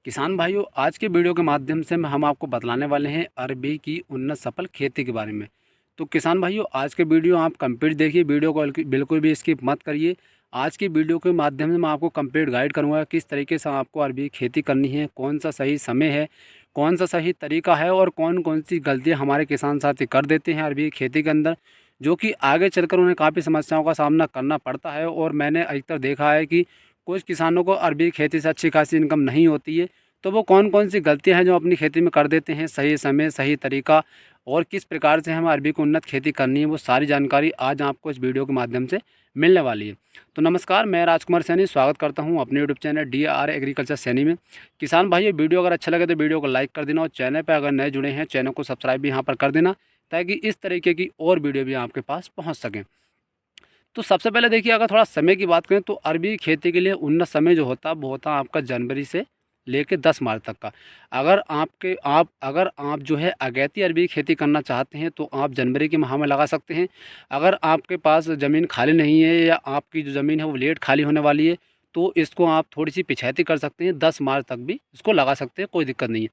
किसान भाइयों, आज के वीडियो के माध्यम से हम आपको बतलाने वाले हैं अरबी की उन्नत सफल खेती के बारे में। तो किसान भाइयों, आज के वीडियो आप कंप्लीट देखिए, वीडियो को बिल्कुल भी स्किप मत करिए। आज की वीडियो के माध्यम से मैं आपको कंप्लीट गाइड करूंगा किस तरीके से आपको अरबी की खेती करनी है, कौन सा सही समय है, कौन सा सही तरीका है और कौन कौन सी गलतियाँ हमारे किसान साथी कर देते हैं अरबी की खेती के अंदर, जो कि आगे चलकर उन्हें काफ़ी समस्याओं का सामना करना पड़ता है। और मैंने अधिकतर देखा है कि कुछ किसानों को अरबी की खेती से अच्छी खासी इनकम नहीं होती है। तो वो कौन कौन सी गलतियां हैं जो अपनी खेती में कर देते हैं, सही समय सही तरीका और किस प्रकार से हमें अरबी को उन्नत खेती करनी है, वो सारी जानकारी आज आपको इस वीडियो के माध्यम से मिलने वाली है। तो नमस्कार, मैं राजकुमार सैनी स्वागत करता हूं अपने YouTube channel DAR agriculture Saini में। किसान भाइयों, वीडियो अगर अच्छा लगे तो वीडियो को लाइक कर देना और चैनल पर अगर नए जुड़े हैं चैनल को सब्सक्राइब भी यहाँ पर कर देना, ताकि इस तरीके की और वीडियो भी आपके पास पहुँच सकें। तो सबसे पहले देखिए, अगर थोड़ा समय की बात करें तो अरबी खेती के लिए उन्नत समय जो होता है वो होता है आपका जनवरी से लेके 10 मार्च तक का। अगर आप जो है अगैती अरबी की खेती करना चाहते हैं तो आप जनवरी के माह में लगा सकते हैं। अगर आपके पास ज़मीन खाली नहीं है या आपकी जो ज़मीन है वो लेट खाली होने वाली है, तो इसको आप थोड़ी सी पिछैती कर सकते हैं, 10 मार्च तक भी इसको लगा सकते हैं, कोई दिक्कत नहीं है।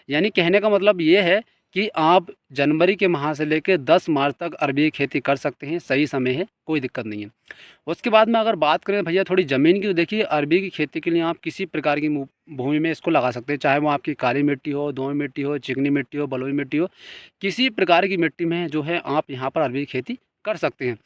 यानी कहने का मतलब ये है कि आप जनवरी के माह से लेकर 10 मार्च तक अरबी की खेती कर सकते हैं, सही समय है, कोई दिक्कत नहीं है। उसके बाद में अगर बात करें भैया थोड़ी ज़मीन की, तो देखिए अरबी की खेती के लिए आप किसी प्रकार की भूमि में इसको लगा सकते हैं, चाहे वो आपकी काली मिट्टी हो, दोमट मिट्टी हो, चिकनी मिट्टी हो, बलुई मिट्टी हो, किसी प्रकार की मिट्टी में जो है आप यहाँ पर अरबी की खेती कर सकते हैं।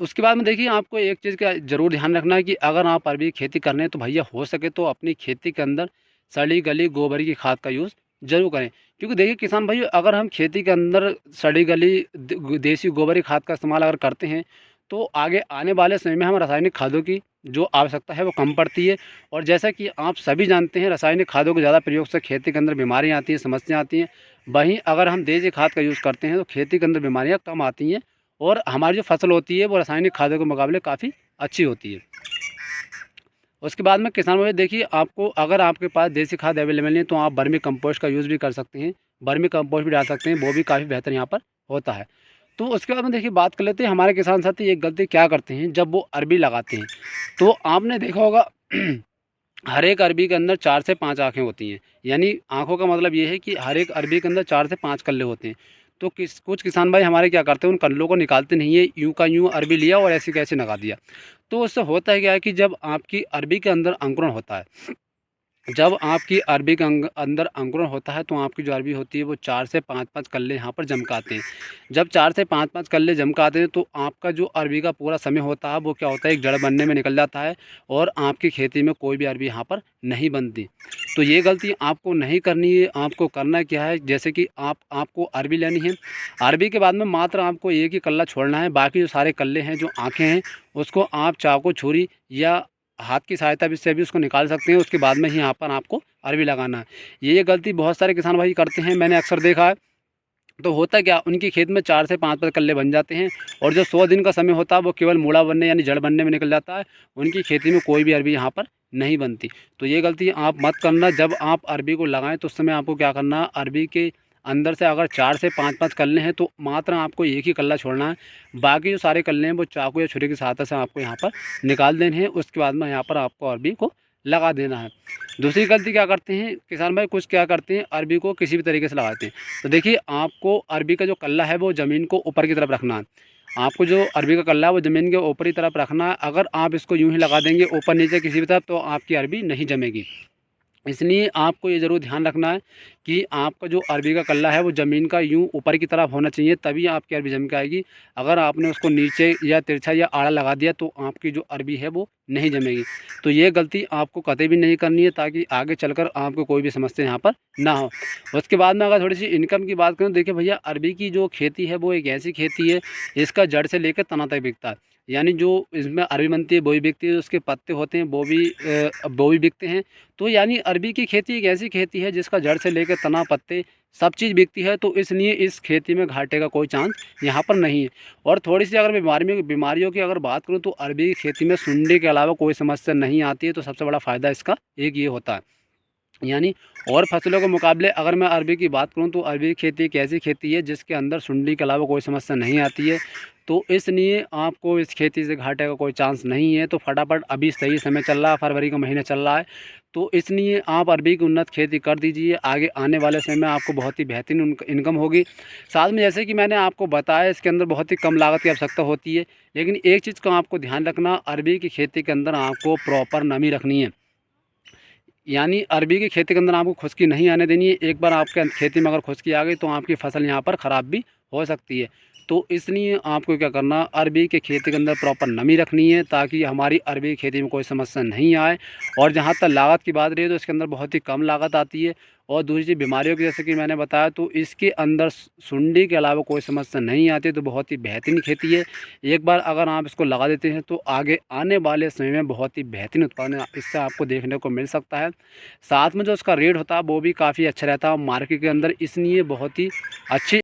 उसके बाद में देखिए, आपको एक चीज़ का ज़रूर ध्यान रखना है कि अगर आप अरबी की खेती करने हैं तो भैया हो सके तो अपनी खेती के अंदर सड़ी गली गोबर की खाद का यूज़ ज़रूर करें। क्योंकि देखिए किसान भाइयों, अगर हम खेती के अंदर सड़ी गली देसी गोबर की खाद का इस्तेमाल अगर करते हैं तो आगे आने वाले समय में हम रासायनिक खादों की जो आवश्यकता है वो कम पड़ती है। और जैसा कि आप सभी जानते हैं, रासायनिक खादों के ज़्यादा प्रयोग से खेती के अंदर बीमारियाँ आती हैं, समस्याएँ आती हैं। वहीं अगर हम देसी खाद का यूज़ करते हैं तो खेती के अंदर बीमारियाँ कम आती हैं और हमारी जो फसल होती है वो रासायनिक खादों के मुकाबले काफ़ी अच्छी होती है। उसके बाद में किसान भाई देखिए, आपको अगर आपके पास देसी खाद अवेलेबल नहीं है तो आप वर्मी कंपोस्ट का यूज़ भी कर सकते हैं, वर्मी कंपोस्ट भी डाल सकते हैं, वो भी काफ़ी बेहतर यहाँ पर होता है। तो उसके बाद में देखिए बात कर लेते हैं, हमारे किसान साथी एक गलती क्या करते हैं जब वो अरबी लगाते हैं। तो आपने देखा होगा हर एक अरबी के अंदर 4 से 5 आँखें होती हैं। यानी आँखों का मतलब ये है कि हर एक अरबी के अंदर 4 से 5 कल्ले होते हैं। तो कुछ किसान भाई हमारे क्या करते हैं, उन कल्लों को निकालते नहीं है, यूँ का यूँ अरबी लिया और ऐसे कैसे लगा दिया। तो उससे होता है क्या है कि जब आपकी अरबी के अंदर अंकुरण होता है, जब आपकी अरबी के अंदर अंकुरण होता है तो आपकी जो अरबी होती है वो 4 से 5-5 कल्ले यहाँ पर जम के आते हैं। जब 4 से 5-5 कल्ले जम के आते हैं तो आपका जो अरबी का पूरा समय होता है वो क्या होता है, एक जड़ बनने में निकल जाता है और आपकी खेती में कोई भी अरबी यहाँ पर नहीं बनती। तो ये गलती आपको नहीं करनी है। आपको करना क्या है, जैसे कि आपको अरबी लेनी है, अरबी के बाद में मात्र आपको एक ही कल्ला छोड़ना है, बाकी जो सारे कल्ले हैं, जो आँखें हैं, उसको आप चाकू छुरी या हाथ की सहायता भी से भी उसको निकाल सकते हैं। उसके बाद में ही यहाँ पर आपको अरबी लगाना है। ये गलती बहुत सारे किसान भाई करते हैं, मैंने अक्सर देखा है। तो होता क्या, उनकी खेत में 4 से 5-5 कल्ले बन जाते हैं और जो 100 दिन का समय होता है वो केवल मूड़ा बनने यानी जड़ बनने में निकल जाता है। उनकी खेती में कोई भी अरबी यहाँ पर नहीं बनती। तो ये गलती आप मत करना। जब आप अरबी को लगाएं तो उस समय आपको क्या करना है, अरबी के अंदर से अगर 4 से 5-5 कल्ले हैं तो मात्र आपको एक ही कल्ला छोड़ना है। बाकी जो सारे कल्ले हैं वो चाकू या छुरी की सहायता से आपको यहाँ पर निकाल देने हैं। उसके बाद में यहाँ पर आपको अरबी को लगा देना है। दूसरी गलती क्या करते हैं किसान भाई, कुछ क्या करते हैं, अरबी को किसी भी तरीके से लगाते हैं। तो देखिए, आपको अरबी का जो कल्ला है वो ज़मीन को ऊपर की तरफ रखना है। आपको जो अरबी का कल्ला है वो ज़मीन के ऊपरी तरफ रखना है। अगर आप इसको यूँ ही लगा देंगे ऊपर नीचे किसी भी तरफ तो आपकी अरबी नहीं जमेगी। इसलिए आपको ये ज़रूर ध्यान रखना है कि आपका जो अरबी का कल्ला है वो ज़मीन का यूँ ऊपर की तरफ होना चाहिए, तभी आपकी अरबी जम के आएगी। अगर आपने उसको नीचे या तिरछा या आड़ा लगा दिया तो आपकी जो अरबी है वो नहीं जमेगी। तो ये गलती आपको कतई भी नहीं करनी है, ताकि आगे चलकर आपको कोई भी समस्या यहाँ पर ना हो। उसके बाद में अगर थोड़ी सी इनकम की बात करें, देखिए भैया अरबी की जो खेती है वो एक ऐसी खेती है, इसका जड़ से लेकर तना तक बिकता है। यानी जो इसमें अरबी बनती है वो भी बिकती है, उसके पत्ते होते हैं वो भी बिकते हैं। तो यानी अरबी की खेती एक ऐसी खेती है जिसका जड़ से लेकर तना पत्ते सब चीज़ बिकती है। तो इसलिए इस खेती में घाटे का कोई चांस यहाँ पर नहीं है। और थोड़ी सी अगर बीमारियों की अगर बात करूँ तो अरबी की खेती में सुंडी के अलावा कोई समस्या नहीं आती है। तो सबसे बड़ा फ़ायदा इसका एक ये होता है। यानी और फसलों के मुकाबले अगर मैं अरबी की बात करूं तो अरबी की खेती एक ऐसी खेती है जिसके अंदर सुंडी के अलावा कोई समस्या नहीं आती है। तो इसलिए आपको इस खेती से घाटे का कोई चांस नहीं है। तो फटाफट अभी सही समय चल रहा है, फरवरी का महीना चल रहा है, तो इसलिए आप अरबी की उन्नत खेती कर दीजिए। आगे आने वाले समय में आपको बहुत ही बेहतरीन इनकम होगी। साथ में जैसे कि मैंने आपको बताया, इसके अंदर बहुत ही कम लागत की आवश्यकता होती है। लेकिन एक चीज़ का आपको ध्यान रखना, अरबी की खेती के अंदर आपको प्रॉपर नमी रखनी है। यानी अरबी की खेती के अंदर आपको खुश्की नहीं आने देनी है। एक बार आपके खेती में अगर खुश्की आ गई तो आपकी फ़सल यहाँ पर ख़राब भी हो सकती है। तो इसलिए आपको क्या करना, अरबी के खेती के अंदर प्रॉपर नमी रखनी है, ताकि हमारी अरबी की खेती में कोई समस्या नहीं आए। और जहाँ तक लागत की बात रही तो इसके अंदर बहुत ही कम लागत आती है। और दूसरी चीज़ बीमारियों की, जैसे कि मैंने बताया, तो इसके अंदर सुंडी के अलावा कोई समस्या नहीं आती। तो बहुत ही बेहतरीन खेती है। एक बार अगर आप इसको लगा देते हैं तो आगे आने वाले समय में बहुत ही बेहतरीन उत्पादन इससे आपको देखने को मिल सकता है। साथ में जो उसका रेट होता है वो भी काफ़ी अच्छा रहता है मार्केट के अंदर, इसलिए बहुत ही अच्छी